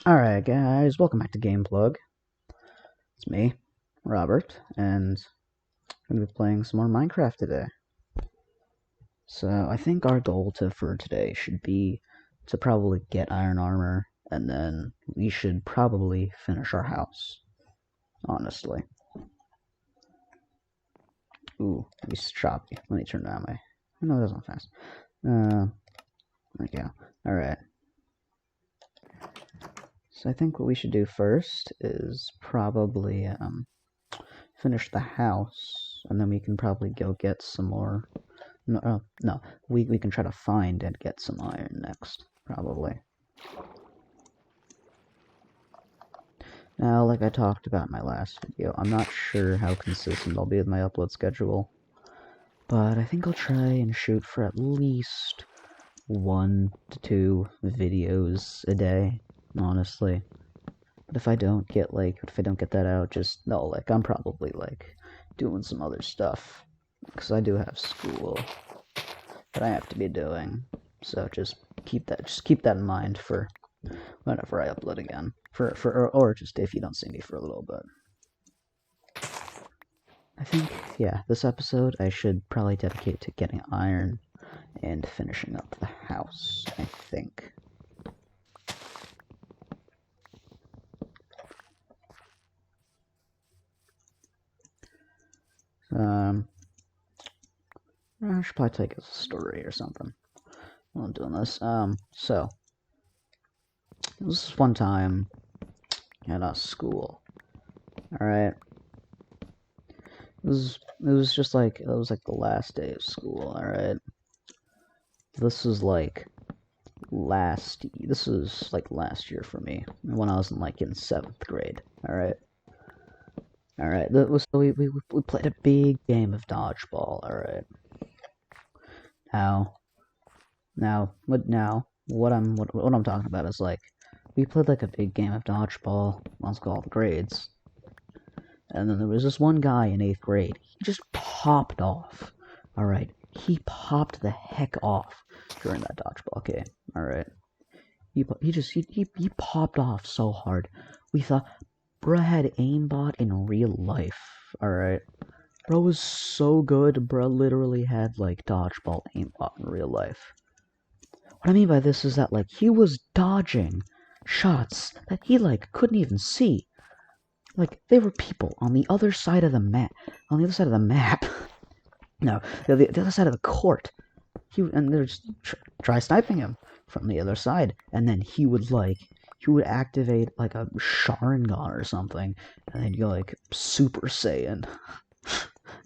Alright guys, welcome back to GamePlug. It's me, Robert, and I'm going to be playing some more Minecraft today. So I think our goal for today should be to probably get iron armor, and then we should probably finish our house. Honestly. Ooh, he's choppy. Let me turn down my... No, that's not fast. There we go. Alright. So I think what we should do first is probably finish the house, and then we can probably go get some more. No, we can try to find and get some iron next, probably. Now, like I talked about in my last video, I'm not sure how consistent I'll be with my upload schedule, but I think I'll try and shoot for at least 1 to 2 videos a day, honestly. But if I don't get that out, just know, like, I'm probably, like, doing some other stuff. Because I do have school that I have to be doing. So just keep that in mind for whenever I upload again. Or just if you don't see me for a little bit. I think, yeah, this episode I should probably dedicate to getting iron and finishing up the house, I think. I should probably take a story or something while I'm doing this. So, this is one time at school. Alright. It was just like, it was like the last day of school, alright? This was like last year for me, when I was in 7th grade, alright? Alright, so we played a big game of dodgeball, alright? What I'm talking about is, like, we played like a big game of dodgeball, let's call it grades, and then there was this one guy in 8th grade, he just popped off, alright? He popped the heck off during that dodgeball game, alright? He popped off so hard. We thought, bruh had aimbot in real life, alright? Bro was so good, bruh literally had, like, dodgeball aimbot in real life. What I mean by this is that, like, he was dodging shots that he, like, couldn't even see. Like, there were people on the other side of the map. On the other side of the map. No, the other side of the court. And they're just try sniping him from the other side. And then he would activate, like, a Sharingan or something. And then he'd go, like, Super Saiyan.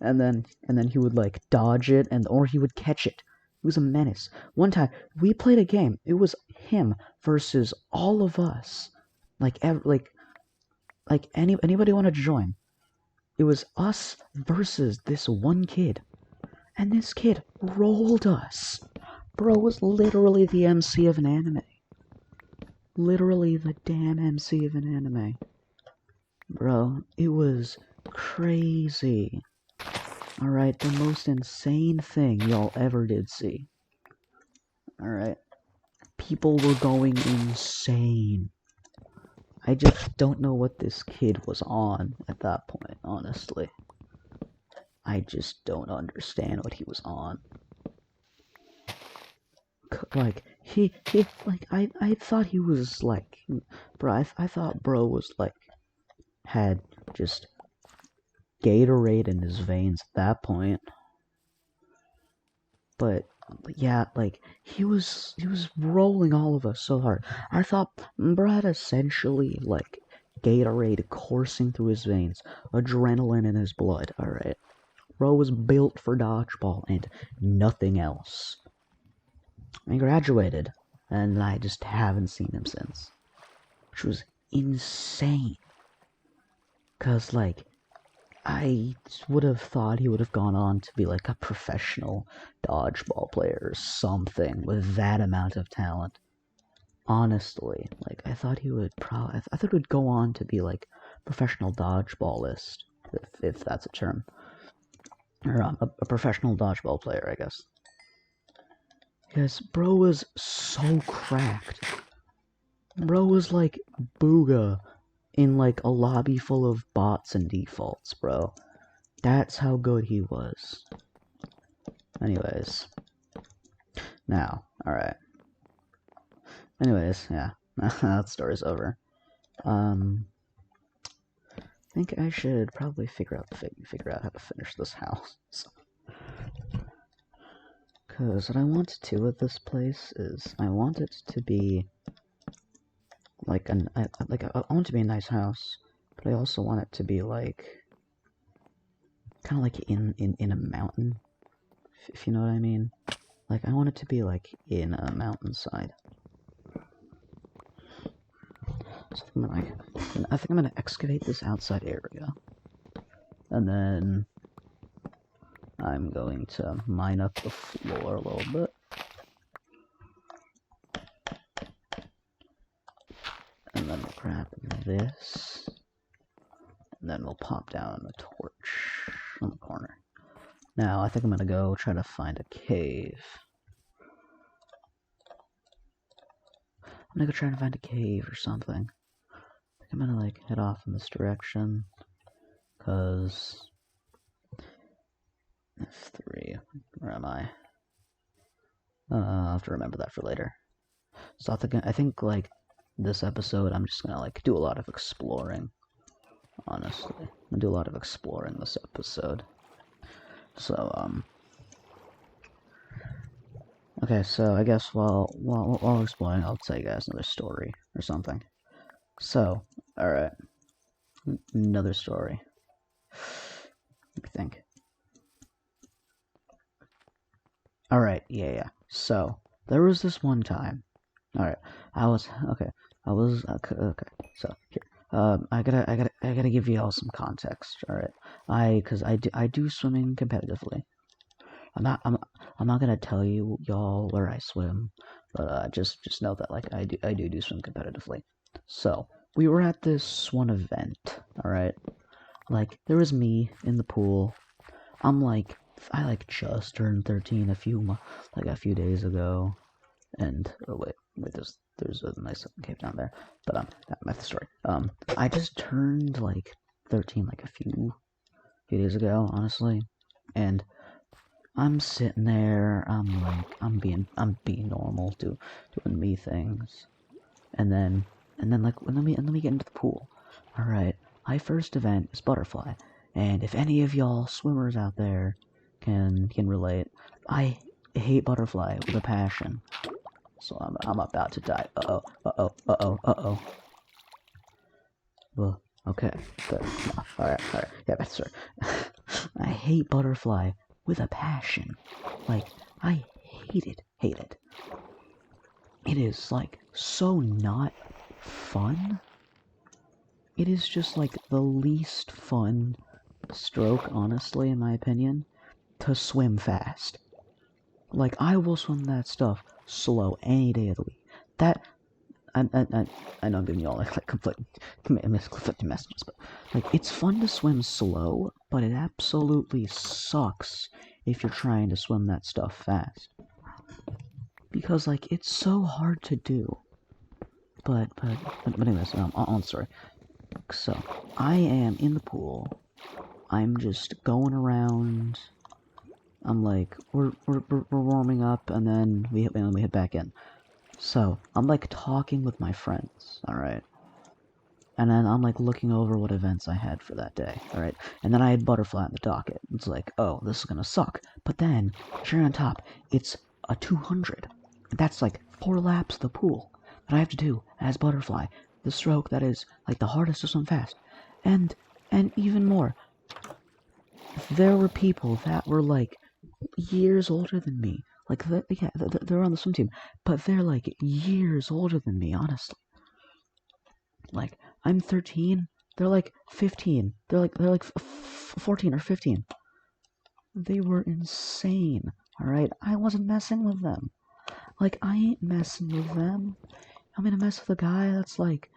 and then he would, like, dodge it, or he would catch it. He was a menace. One time, we played a game. It was him versus all of us. Anybody want to join? It was us versus this one kid. And this kid rolled us. Bro was literally the MC of an anime. Literally the damn MC of an anime. Bro, it was crazy. Alright, the most insane thing y'all ever did see. Alright. People were going insane. I just don't know what this kid was on at that point, honestly. I just don't understand what he was on. Like, I thought he was, like, bro, I thought bro was, like, had just Gatorade in his veins at that point. But, yeah, like, he was rolling all of us so hard. I thought bro had essentially, like, Gatorade coursing through his veins, adrenaline in his blood, alright? Bro was built for dodgeball and nothing else. I graduated, and I just haven't seen him since. Which was insane. Cause, like, I would have thought he would have gone on to be, like, a professional dodgeball player or something with that amount of talent. Honestly, like, I thought he would I thought he would go on to be, like, professional dodgeballist, if that's a term. Or, a professional dodgeball player, I guess. Because bro was so cracked. Bro was like Booga in like a lobby full of bots and defaults, bro. That's how good he was. Anyways. Now, alright. Anyways, yeah. That story's over. I think I should probably figure out how to finish this house. Because what I want to do with this place is I want it to be like I want it to be a nice house, but I also want it to be like kind of like in a mountain, if you know what I mean. Like I want it to be like in a mountainside. So I think I'm gonna excavate this outside area, and then I'm going to mine up the floor a little bit. And then we'll grab this. And then we'll pop down a torch on the corner. Now, I think I'm gonna go try to find a cave. I'm gonna go try to find a cave or something. I think I'm gonna, like, head off in this direction. Because... F3. Where am I? I'll have to remember that for later. So I think, like, this episode, I'm just gonna, like, do a lot of exploring. Honestly. I'm gonna do a lot of exploring this episode. So, okay, so I guess while exploring, I'll tell you guys another story or something. So, alright. Another story. Let me think. Alright, yeah. So, there was this one time. Alright, okay, so, here. I gotta give you all some context, alright? Cause I do swimming competitively. I'm not gonna tell y'all where I swim, but just know that like I do swim competitively. So we were at this one event, all right. Like there was me in the pool. I like just turned 13 a few days ago, and oh wait, there's a nice cave down there. But that's the story. I just turned like 13 like a few days ago, honestly, and I'm sitting there, I'm being normal, doing me things, and then like let me get into the pool. All right, my first event is butterfly, and if any of y'all swimmers out there can relate, I hate butterfly with a passion. So I'm about to die. Uh oh. Well, okay, good. No, all right, yeah, that's right. I hate butterfly with a passion. Like, I hate it. It is, like, so not fun. It is just, like, the least fun stroke, honestly, in my opinion, to swim fast. Like, I will swim that stuff slow any day of the week. That, I know I'm giving you all, like conflicting messages, but, like, it's fun to swim slow, but it absolutely sucks if you're trying to swim that stuff fast. Because, like, it's so hard to do. But anyways, on the story. So, I am in the pool. I'm just going around. I'm like, we're warming up, and then we hit back in. So, I'm like talking with my friends, alright? And then I'm like looking over what events I had for that day, alright? And then I had butterfly on the docket. It's like, oh, this is gonna suck. But then, cherry on top, it's a 200. That's like 4 laps of the pool that I have to do as butterfly. The stroke that is like the hardest to swim fast. And even more, there were people that were like years older than me. Like, they're on the swim team, but they're like years older than me, honestly. Like, I'm 13, they're like 15, they're like 14 or 15. They were insane, alright? I wasn't messing with them. Like, I ain't messing with them. I'm gonna mess with a guy that's like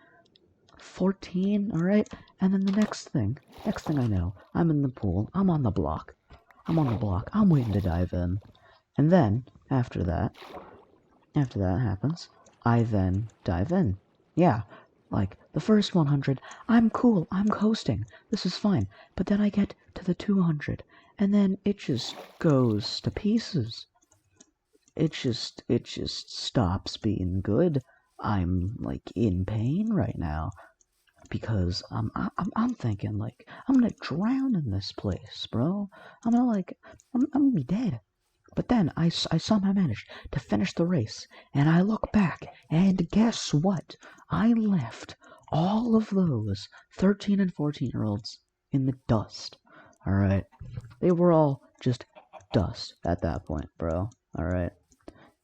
14, alright? And then the next thing I know, I'm in the pool, I'm on the block, I'm waiting to dive in. And then, after that happens, I then dive in. yeah, like, the first 100, I'm cool, I'm coasting, this is fine. But then I get to the 200, and then it just goes to pieces. It just stops being good. I'm, like, in pain right now. Because I'm thinking, like, I'm gonna drown in this place, bro. I'm gonna be dead. But then I somehow managed to finish the race, and I look back, and guess what? I left all of those 13 and 14-year-olds in the dust. Alright? They were all just dust at that point, bro. Alright?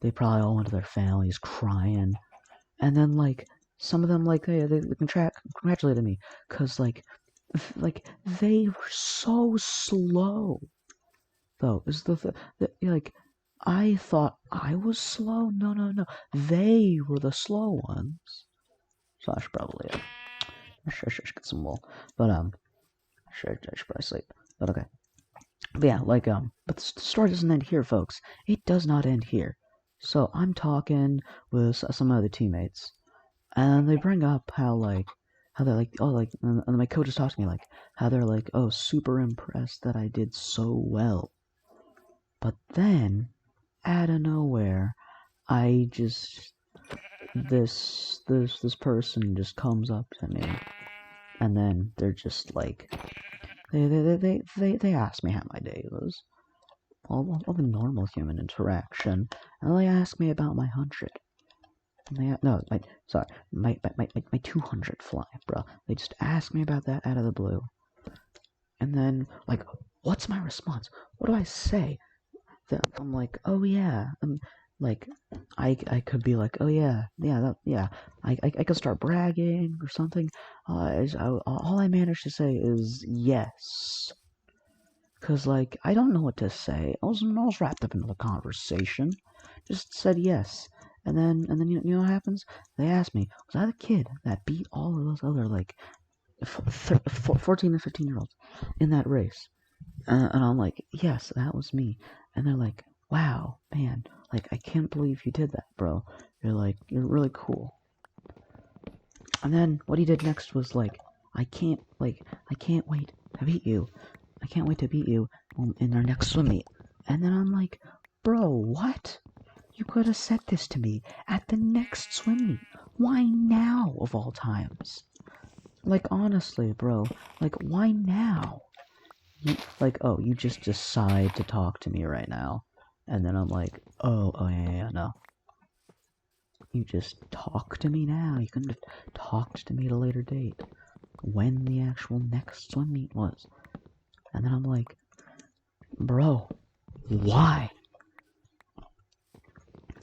They probably all went to their families crying. And then, like, some of them, like, they congratulated me, because, like, they were so slow. Though is like, I thought I was slow. No, they were the slow ones. So I should probably I should get some wool, but I should probably sleep. But okay, but yeah, like but the story doesn't end here, folks. It does not end here. So I'm talking with some other teammates, and they bring up how they're like, oh, like, and my coach is talking to me, like, how they're like, oh, super impressed that I did so well. But then, out of nowhere, I just this person just comes up to me, and then they're just like, they ask me how my day was, all the normal human interaction, and they ask me about my 100. My 200 fly, bro. They just ask me about that out of the blue, and then, like, what's my response? What do I say? I'm like, oh yeah, like, I could be like, oh yeah, I could start bragging or something. All I managed to say is yes, cause, like, I don't know what to say. I was wrapped up into the conversation, just said yes, and then you know what happens? They asked me, was I the kid that beat all of those other, like, 14 and 15-year-olds in that race? And I'm like, yes, that was me. And they're like, wow, man, like, I can't believe you did that, bro. You're really cool. And then what he did next was, like, I can't wait to beat you. I can't wait to beat you in our next swim meet. And then I'm like, bro, what? You could have said this to me at the next swim meet. Why now, of all times? Like, honestly, bro, like, why now? You just decide to talk to me right now. And then I'm like, oh yeah, no. You just talk to me now. You couldn't have talked to me at a later date. When the actual next swim meet was. And then I'm like, bro, why?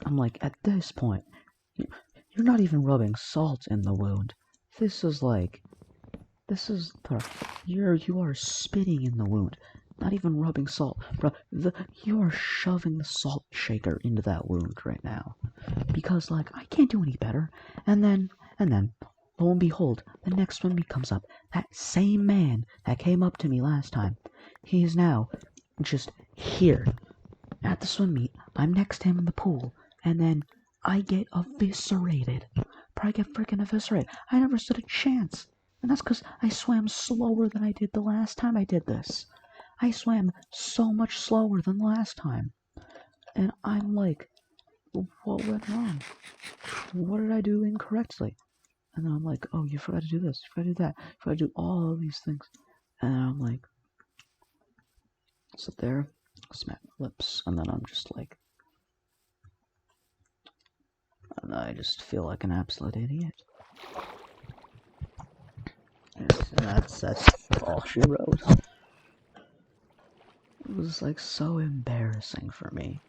I'm like, at this point, you're not even rubbing salt in the wound. You are spitting in the wound. Not even rubbing salt, bro. You are shoving the salt shaker into that wound right now, because, like, I can't do any better. And then, lo and behold, the next swim meet comes up. That same man that came up to me last time, he is now just here at the swim meet. I'm next to him in the pool, and then I get eviscerated. I get freaking eviscerated. I never stood a chance. And that's because I swam slower than I did the last time I did this. I swam so much slower than the last time. And I'm like, what went wrong? What did I do incorrectly? And then I'm like, oh, you forgot to do this, you forgot to do that, you forgot to do all of these things. And I'm like, sit there, smack my lips, and then I'm just like, I don't know, I just feel like an absolute idiot. And that's all she wrote. It was, like, so embarrassing for me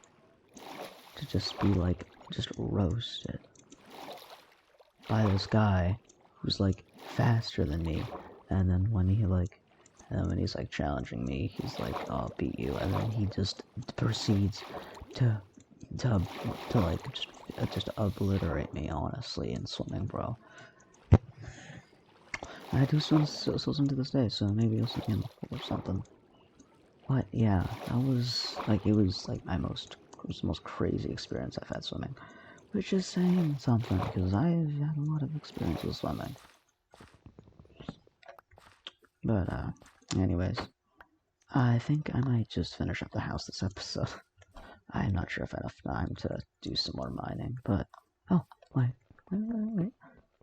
to just be, like, just roasted by this guy who's, like, faster than me. And then when he's like challenging me, he's like, oh, I'll beat you. And then he just proceeds to like, just obliterate me, honestly, in swimming, bro. I do still swim to this day, so maybe you'll see him or something. But yeah, that was, like, it was, like, it was the most crazy experience I've had swimming. which is saying something, because I've had a lot of experience with swimming. But, anyways, I think I might just finish up the house this episode. I'm not sure if I have enough time to do some more mining, but, oh, wait,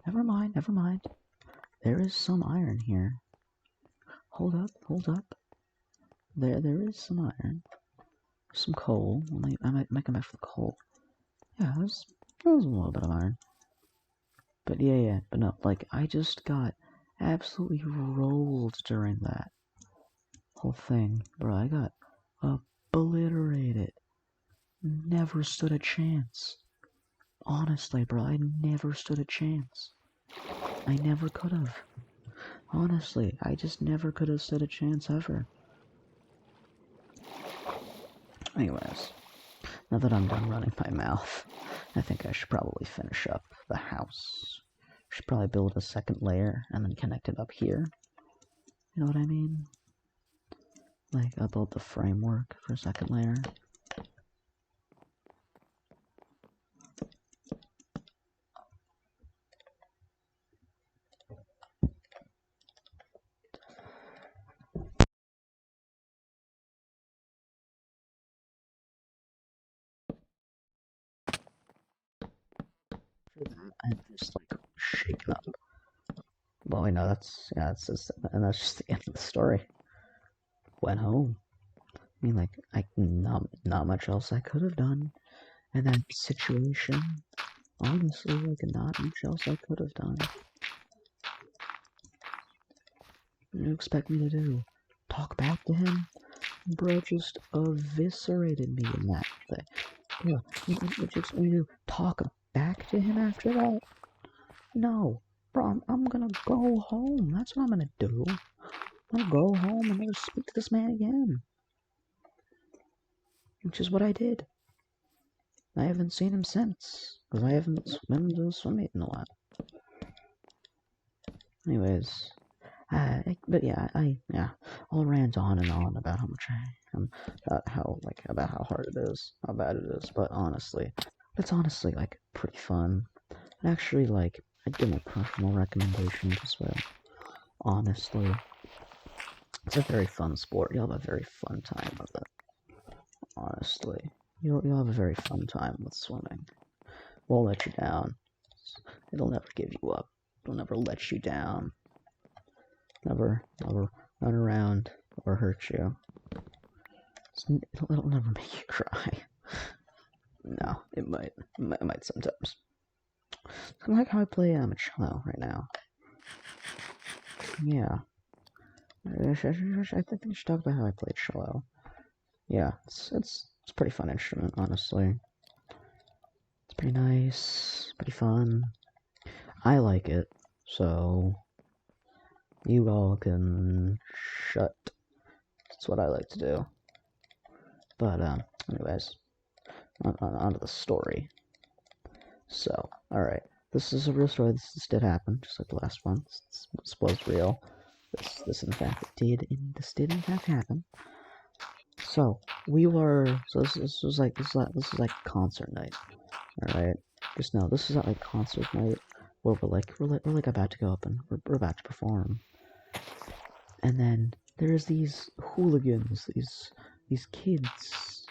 never mind. There is some iron here. Hold up. There is some iron. Some coal. I might come back for the coal. Yeah, there's a little bit of iron. But yeah, but no, like, I just got absolutely rolled during that whole thing. Bro, I got obliterated. Never stood a chance. Honestly, bro, I never stood a chance. I never could have. Honestly, I just never could have stood a chance ever. Anyways, now that I'm done running my mouth, I think I should probably finish up the house. Should probably build a second layer and then connect it up here. You know what I mean? Like, I'll build the framework for a second layer. And just like shaken up. Well, I know that's that's just the end of the story. Went home. I mean, like, not much else I could have done in that situation. Honestly, like, not much else I could have done. What do you expect me to do? Talk back to him? Bro just eviscerated me in that thing. Yeah, what do you expect me to do? Talk back to him after that? No. Bro, I'm gonna go home. That's what I'm gonna do. I'm gonna go home and never speak to this man again. Which is what I did. I haven't seen him since, because I haven't been to a swim meet in a while. Anyways, but yeah, I'll rant on and on about how much I am, about how hard it is, how bad it is. But honestly, it's honestly like pretty fun. Actually, like, I'd give my personal recommendations as well. Honestly, it's a very fun sport. You'll have a very fun time with it. Honestly, you'll have a very fun time with swimming. Won't let you down. It'll never give you up. It'll never let you down. Never run around or hurt you. It'll never make you cry. No, it might. It might sometimes. I like how I play cello right now. Yeah. I think I should talk about how I play cello. Yeah, it's a pretty fun instrument, honestly. It's pretty nice, pretty fun. I like it, so you all can shut. That's what I like to do. But anyways, on to the story. So, alright. This is a real story. This did happen, just like the last one. This was real. This in fact did in fact happen. So this was like concert night. Alright. Just know this is not like concert night where we're like about to go up and we're about to perform. And then there's these hooligans, these kids.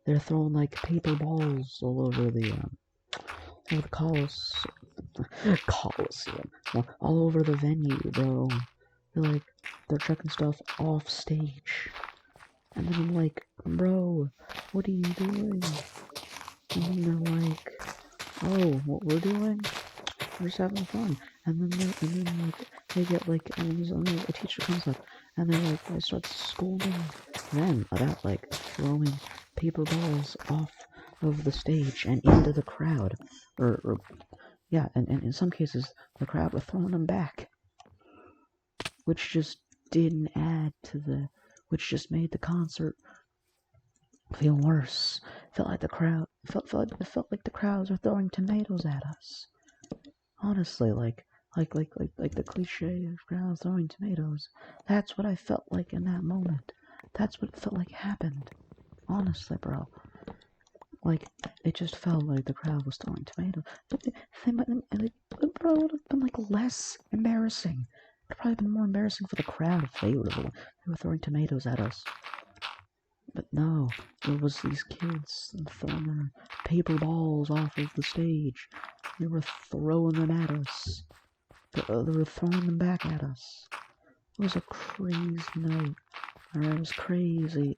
They're throwing like paper balls all over the Coliseum. All over the venue, bro. They're chucking stuff off stage. And then I'm like, bro, what are you doing? And then they're like, oh, what we're doing? We're just having fun. And then they get like, and then a teacher comes up, and they're like, I start scolding them about like throwing paper balls off of the stage and into the crowd, or yeah, and in some cases the crowd were throwing them back, which just didn't add to which just made the concert feel worse. Felt like the crowds were throwing tomatoes at us. Honestly, like the cliche of crowds throwing tomatoes. That's what I felt like in that moment. That's what it felt like happened. Honestly, bro. like, it just felt like the crowd was throwing tomatoes. But it probably would have been, like, less embarrassing. It would probably been more embarrassing for the crowd if they were throwing tomatoes at us. But no, it was these kids throwing their paper balls off of the stage. They were throwing them at us. They were throwing them back at us. It was a crazy night. Alright, it was crazy.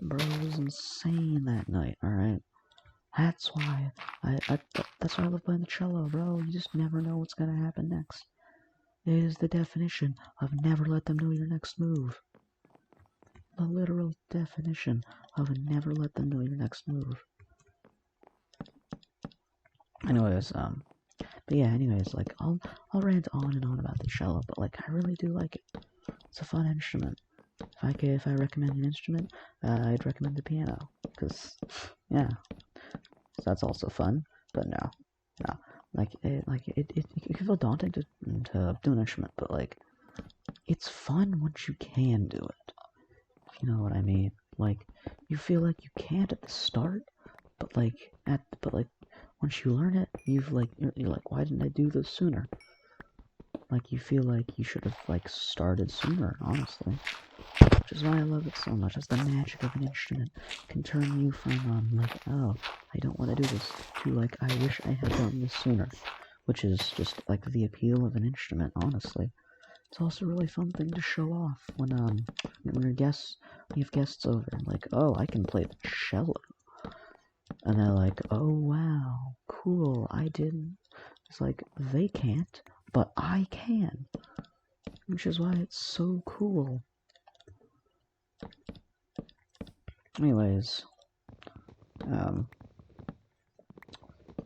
Bro, it was insane that night, alright? That's why that's why I love playing the cello, bro. You just never know what's gonna happen next. It is the definition of never let them know your next move. The literal definition of never let them know your next move. Anyways, but yeah, anyways, like, I'll rant on and on about the cello, but, like, I really do like it. It's a fun instrument. If I recommend an instrument, I'd recommend the piano, because, yeah, that's also fun, but no, like, it can feel daunting to do an instrument, but, like, it's fun once you can do it, if you know what I mean. Like, you feel like you can't at the start, but, like, once you learn it, you're like, why didn't I do this sooner? Like, you feel like you should have, like, started sooner, honestly. Which is why I love it so much. That's the magic of an instrument. It can turn you from, like, oh, I don't want to do this, to, like, I wish I had done this sooner. Which is just, like, the appeal of an instrument, honestly. It's also a really fun thing to show off when you have guests over, and, like, oh, I can play the cello. And they're like, oh, wow, cool, I didn't. It's like, they can't, but I can. Which is why it's so cool. Anyways, I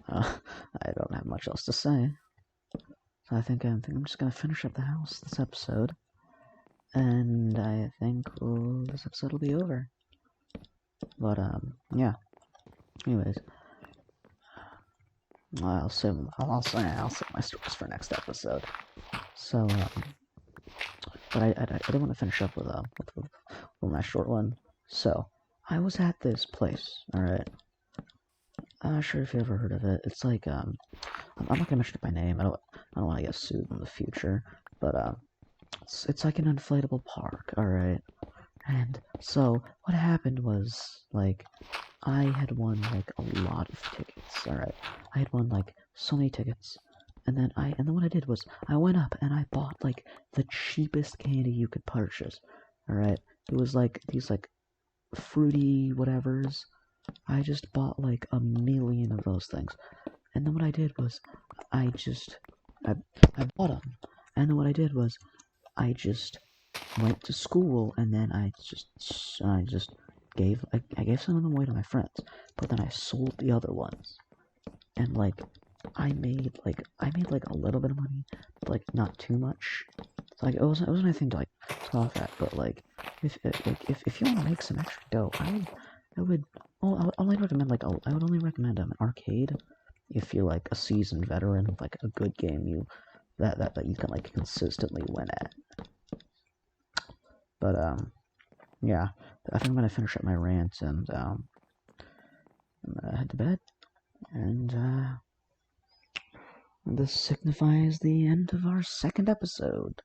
don't have much else to say. So I think I'm just gonna finish up the house this episode. And I think this episode will be over. But, yeah. Anyways, I'll save my stories for next episode. So, but I did want to finish up with my short one. So, I was at this place, alright? I'm not sure if you ever heard of it. It's like, I'm not gonna mention it by name. I don't want to get sued in the future. But, it's like an inflatable park, alright? And so, what happened was, like, I had won, like, a lot of tickets, alright? I had won, like, so many tickets. And then what I did was, I went up and I bought, like, the cheapest candy you could purchase, alright? It was, like, these, like, fruity whatevers. I just bought, like, 1,000,000 of those things. And then what I did was, I bought them. And then what I did was, I just went to school, and then I just gave some of them away to my friends, but then I sold the other ones, and, like, I made a little bit of money, but, like, not too much. So, like, it wasn't anything to, like, scoff at, but, like, if you want to make some extra dough, I would only recommend, like, I would only recommend an arcade if you're, like, a seasoned veteran of, like, a good game that you can, like, consistently win at. But, yeah, I think I'm gonna finish up my rant, and, I'm gonna head to bed, and, this signifies the end of our second episode.